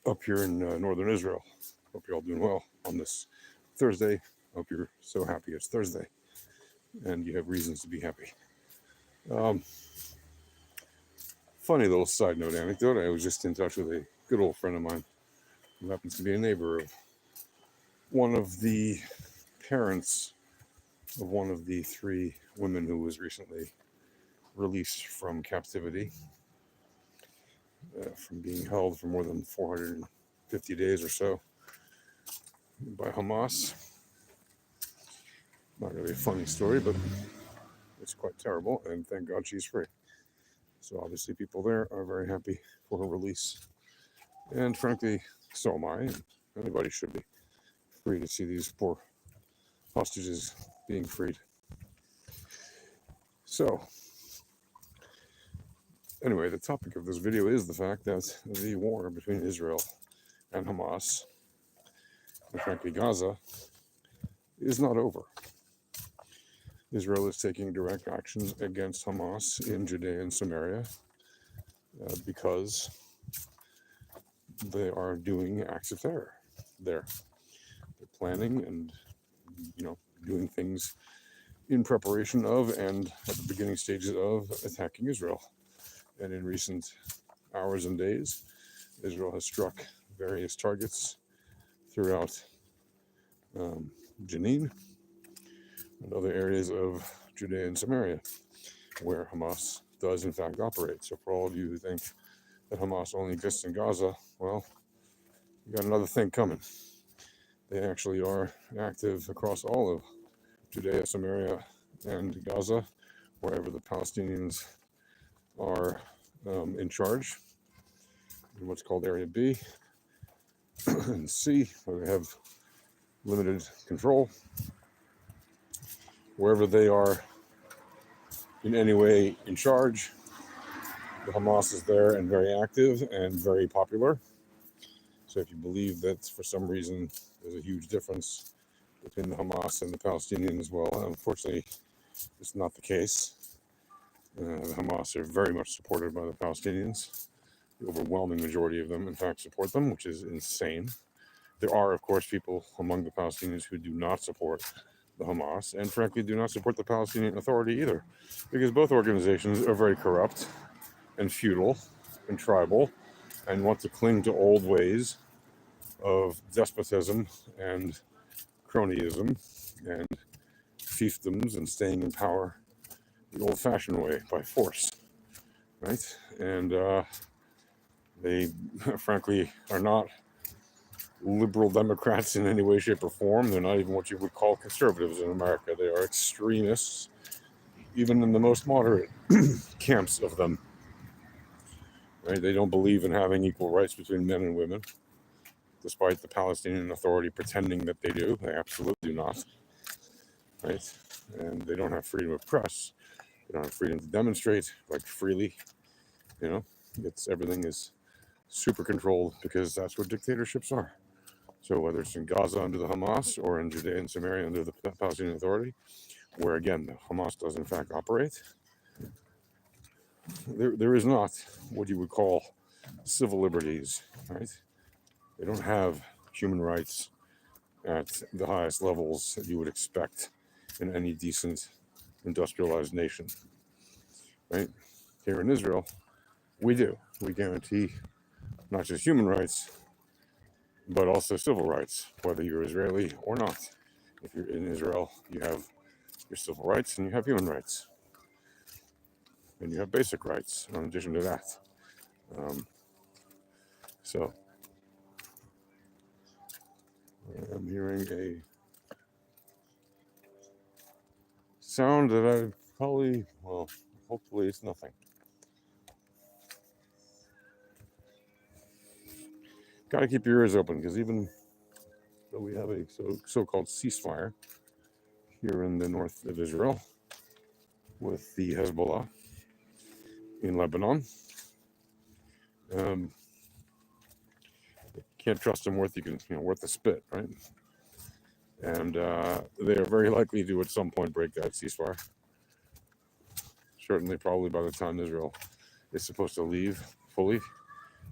up here in northern Israel. Hope you're all doing well on this Thursday. Hope you're so happy it's Thursday and you have reasons to be happy. Um, Funny little side note anecdote. I was just in touch with a good old friend of mine who happens to be a neighbor of one of the parents of one of the three women who was recently released from captivity, from being held for more than 450 days or so by Hamas. Not really a funny story, but it's quite terrible, and thank God she's free. So obviously people there are very happy for her release. And frankly, so am I, and anybody should be free to see these poor hostages being freed. So, anyway, the topic of this video is the fact that the war between Israel and Hamas, and frankly Gaza, is not over. Israel is taking direct actions against Hamas in Judea and Samaria because they are doing acts of terror there. They're planning and, doing things in preparation of and at the beginning stages of attacking Israel. And in recent hours and days, Israel has struck various targets throughout Jenin and other areas of Judea and Samaria where Hamas does in fact operate. So for all of you who think that Hamas only exists in Gaza, well, you got another thing coming. They actually are active across all of Judea, Samaria, and Gaza, wherever the Palestinians are in charge, in what's called Area B and C, where they have limited control. Wherever they are in any way in charge, the Hamas is there and very active and very popular. So if you believe that for some reason there's a huge difference between the Hamas and the Palestinians, well, unfortunately, it's not the case. The Hamas are very much supported by the Palestinians. The overwhelming majority of them, in fact, support them, which is insane. There are, of course, people among the Palestinians who do not support the Hamas and, frankly, do not support the Palestinian Authority either, because both organizations are very corrupt and feudal and tribal and want to cling to old ways of despotism and cronyism and fiefdoms and staying in power the old-fashioned way by force, right? And they, frankly, are not liberal Democrats in any way, shape, or form. They're not even what you would call conservatives in America. They are extremists, even in the most moderate camps of them. Right? They don't believe in having equal rights between men and women, despite the Palestinian Authority pretending that they do. They absolutely do not. Right? And they don't have freedom of press. They don't have freedom to demonstrate like freely. Everything is super controlled because that's what dictatorships are. So whether it's in Gaza under the Hamas or in Judea and Samaria under the Palestinian Authority, where again the Hamas does in fact operate, there is not what you would call civil liberties, right? They don't have human rights at the highest levels that you would expect in any decent industrialized nation, right? Here in Israel, we do. We guarantee not just human rights, but also civil rights, whether you're Israeli or not. If you're in Israel, you have your civil rights and you have human rights. And you have basic rights in addition to that. So I'm hearing a sound that I probably, well, hopefully it's nothing. Got to keep your ears open because even though we have a so-called ceasefire here in the north of Israel with the Hezbollah in Lebanon, can't trust them worth the spit, right? And they are very likely to at some point break that ceasefire. Certainly, probably by the time Israel is supposed to leave fully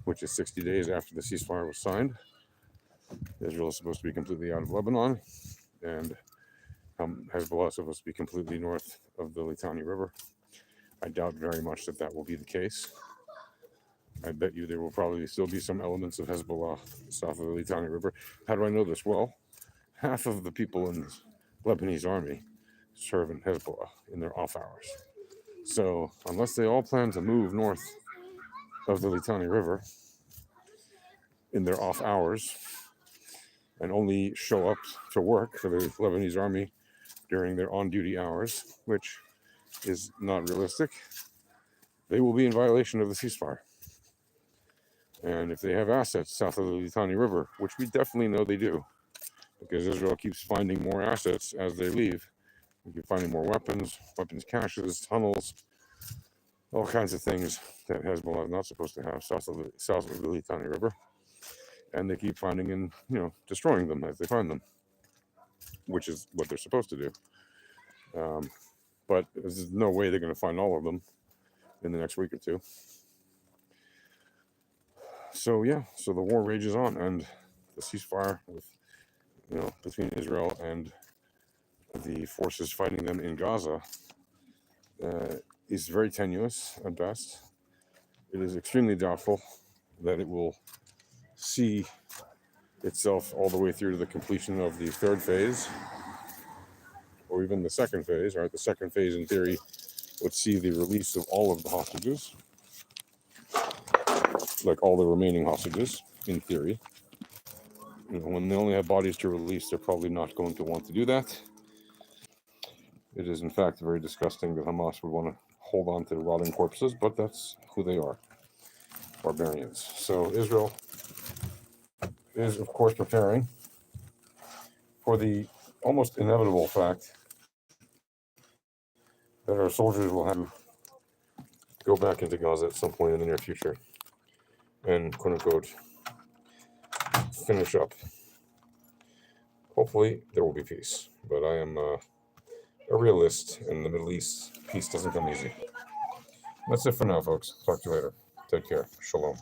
which is 60 days after the ceasefire was signed. Israel is supposed to be completely out of Lebanon, and Hezbollah is supposed to be completely north of the Litani River. I doubt very much that that will be the case. I bet you there will probably still be some elements of Hezbollah south of the Litani River. How do I know this? Well, half of the people in the Lebanese army serve in Hezbollah in their off hours. So unless they all plan to move north of the Litani River in their off hours and only show up to work for the Lebanese army during their on-duty hours, which is not realistic, they will be in violation of the ceasefire. And if they have assets south of the Litani River, which we definitely know they do, because Israel keeps finding more assets as they leave, we keep finding more weapons caches, tunnels, all kinds of things that Hezbollah is not supposed to have south of the Litani River. And they keep finding and, destroying them as they find them, which is what they're supposed to do. But there's no way they're going to find all of them in the next week or two. So the war rages on, and the ceasefire between Israel and the forces fighting them in Gaza is very tenuous at best. It is extremely doubtful that it will see itself all the way through to the completion of the third phase, or even the second phase. Right, the second phase, in theory, would see the release of all of the hostages, like all the remaining hostages, in theory. When they only have bodies to release, they're probably not going to want to do that. It is, in fact, very disgusting that Hamas would want to hold on to rotting corpses, but that's who they are, barbarians. So Israel is, of course, preparing for the almost inevitable fact that our soldiers will have to go back into Gaza at some point in the near future and, quote-unquote, finish up. Hopefully, there will be peace, but I am a realist. In the Middle East, peace doesn't come easy. That's it for now, folks. Talk to you later. Take care. Shalom.